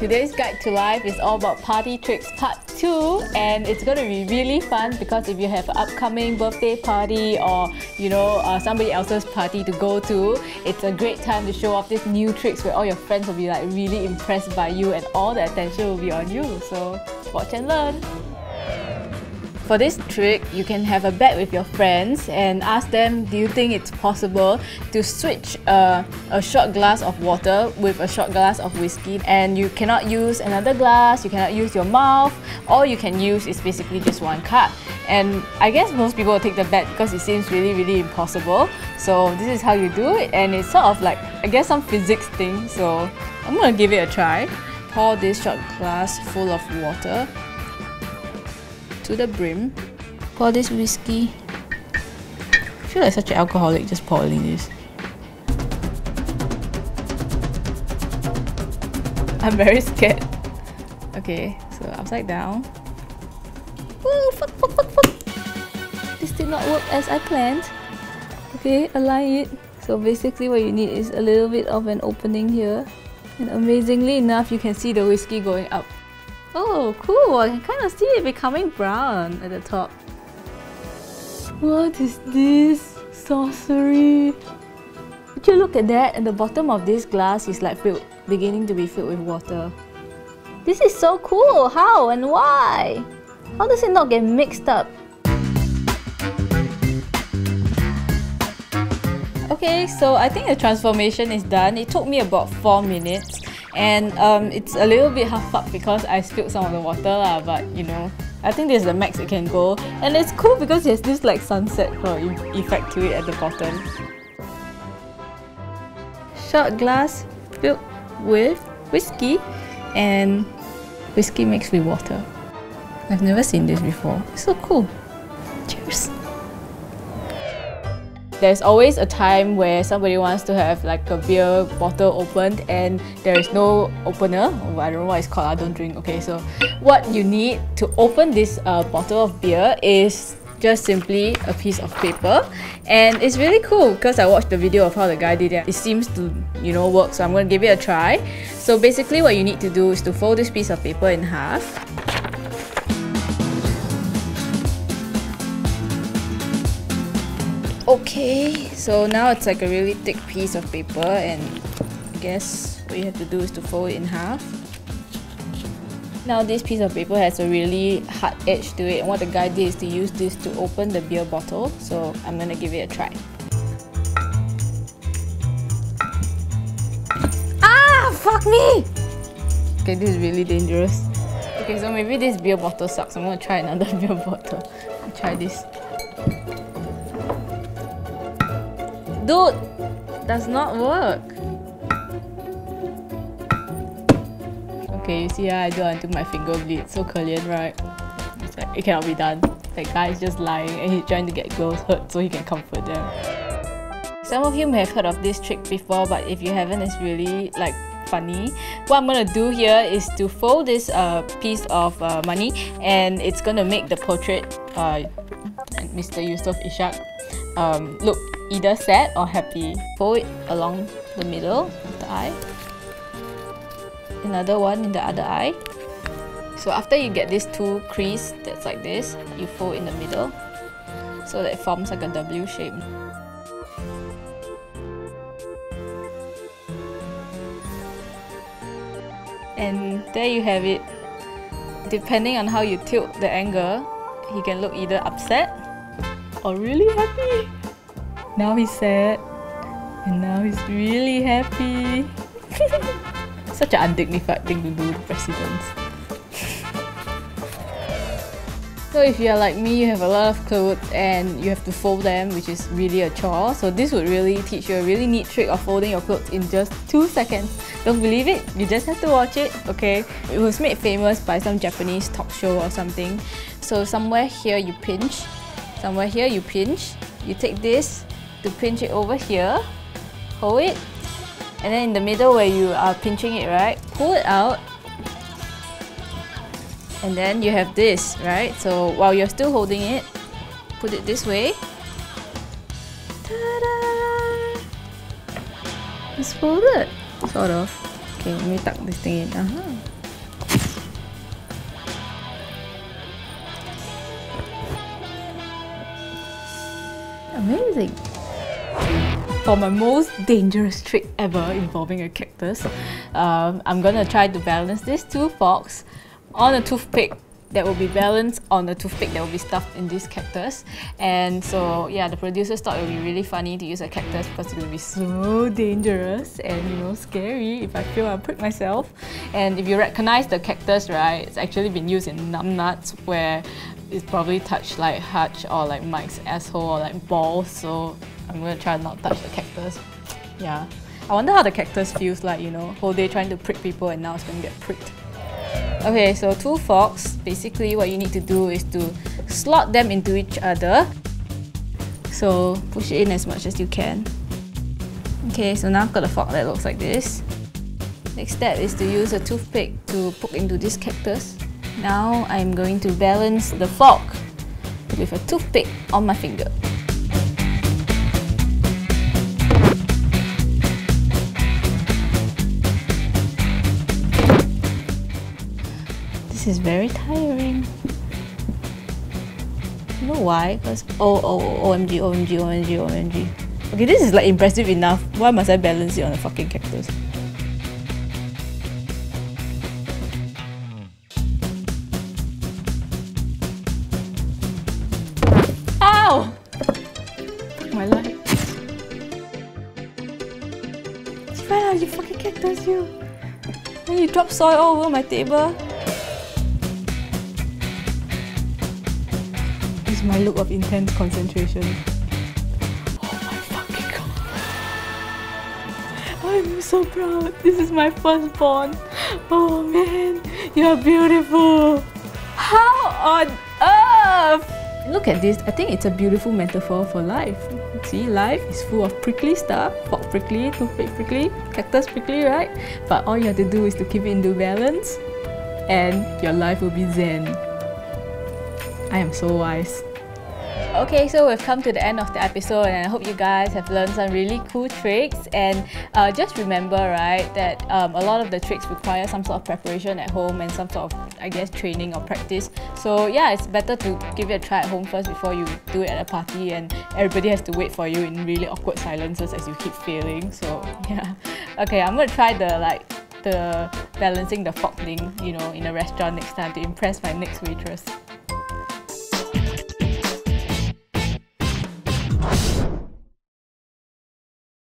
today's guide to life is all about party tricks part 2, and it's going to be really fun because if you have an upcoming birthday party or somebody else's party to go to, it's a great time to show off these new tricks where all your friends will be like really impressed by you and all the attention will be on you. So watch and learn. For this trick, you can have a bet with your friends and ask them, do you think it's possible to switch a shot glass of water with a shot glass of whiskey, and you cannot use another glass, you cannot use your mouth, all you can use is basically just one cup. And I guess most people will take the bet because it seems really impossible. So this is how you do it, and it's sort of like, I guess, some physics thing. So I'm gonna give it a try. Pour this shot glass full of water to the brim. Pour this whiskey. I feel like such an alcoholic just pouring this. I'm very scared. Okay, so upside down. Woo, fuck. This did not work as I planned. Okay, align it. So basically what you need is a little bit of an opening here. And amazingly enough, you can see the whiskey going up. Oh, cool! I can kind of see it becoming brown at the top. What is this? Sorcery! Would you look at that? And the bottom of this glass is like beginning to be filled with water. This is so cool! How and why? How does it not get mixed up? Okay, so I think the transformation is done. It took me about 4 minutes. And it's a little bit half up because I spilled some of the water lah, but I think this is the max it can go. And it's cool because it has this like sunset effect to it at the bottom. Shot glass filled with whiskey and whiskey mixed with water. I've never seen this before. It's so cool. Cheers! There's always a time where somebody wants to have like a beer bottle opened and there is no opener. Oh, I don't know what it's called, I don't drink. Okay, so what you need to open this bottle of beer is just simply a piece of paper. And it's really cool because I watched the video of how the guy did it. It seems to, work, so I'm going to give it a try. So basically what you need to do is to fold this piece of paper in half. Okay, so now it's like a really thick piece of paper, and I guess what you have to do is to fold it in half. Now this piece of paper has a really hard edge to it, and what the guy did is to use this to open the beer bottle, so I'm gonna give it a try. Ah! Fuck me! Okay, this is really dangerous. Okay, so maybe this beer bottle sucks. I'm gonna try another beer bottle. I'll try this. Dude, does not work. Okay, you see how I do until my finger bleeds. So 可怜, right? It's like, it cannot be done. That guy is just lying and he's trying to get girls hurt so he can comfort them. Some of you may have heard of this trick before, but if you haven't, it's really like funny. What I'm gonna do here is to fold this piece of money, and it's gonna make the portrait Mr. Yusof Ishak look either sad or happy. Fold it along the middle of the eye. Another one in the other eye. So after you get these two crease that's like this, you fold in the middle so that it forms like a W shape. And there you have it. Depending on how you tilt the angle, he can look either upset or really happy. Now he's sad, and now he's really happy. Such an undignified thing to do to presidents. So if you're like me, you have a lot of clothes and you have to fold them, which is really a chore. So this would really teach you a really neat trick of folding your clothes in just 2 seconds. Don't believe it? You just have to watch it, okay? It was made famous by some Japanese talk show or something. So somewhere here you pinch, somewhere here you pinch. You take this to pinch it over here, hold it, and then in the middle where you are pinching it, right, pull it out, and then you have this, right? So while you're still holding it, put it this way. Ta-da! It's folded, sort of. Okay, let me tuck this thing in. Amazing! For my most dangerous trick ever involving a cactus, I'm gonna try to balance these two forks on a toothpick that will be balanced on a toothpick that will be stuffed in this cactus. And so yeah, the producers thought it would be really funny to use a cactus because it would be so dangerous and, you know, scary if I feel I'll prick myself. And if you recognize the cactus, right, it's actually been used in numbnuts where it's probably touched like Hutch or like Mike's asshole or like balls. So I'm gonna try not touch the cactus. Yeah, I wonder how the cactus feels like, you know, whole day trying to prick people and now it's gonna get pricked. Okay, so two forks, basically what you need to do is to slot them into each other. So push it in as much as you can. Okay, so now I've got a fork that looks like this. Next step is to use a toothpick to poke into this cactus. Now I'm going to balance the fork with a toothpick on my finger. This is very tiring. You know why? Because OMG, OMG, OMG, OMG. Okay, this is like impressive enough. Why must I balance it on a fucking cactus? Ow! Fuck my life. It's right out of your fucking cactus, you. Then you drop soil all over my table. My look of intense concentration. Oh my fucking god. I'm so proud. This is my firstborn. Oh man, you're beautiful. How on earth? Look at this. I think it's a beautiful metaphor for life. See, life is full of prickly stuff. Fork prickly, toothpick prickly, cactus prickly, right? But all you have to do is to keep it into balance and your life will be zen. I am so wise. Okay, so we've come to the end of the episode and I hope you guys have learned some really cool tricks. And just remember, right, that a lot of the tricks require some sort of preparation at home and some sort of, I guess, training or practice. So yeah, it's better to give it a try at home first before you do it at a party and everybody has to wait for you in really awkward silences as you keep failing. So yeah. Okay, I'm gonna try the balancing the fork thing, you know, in a restaurant next time to impress my next waitress.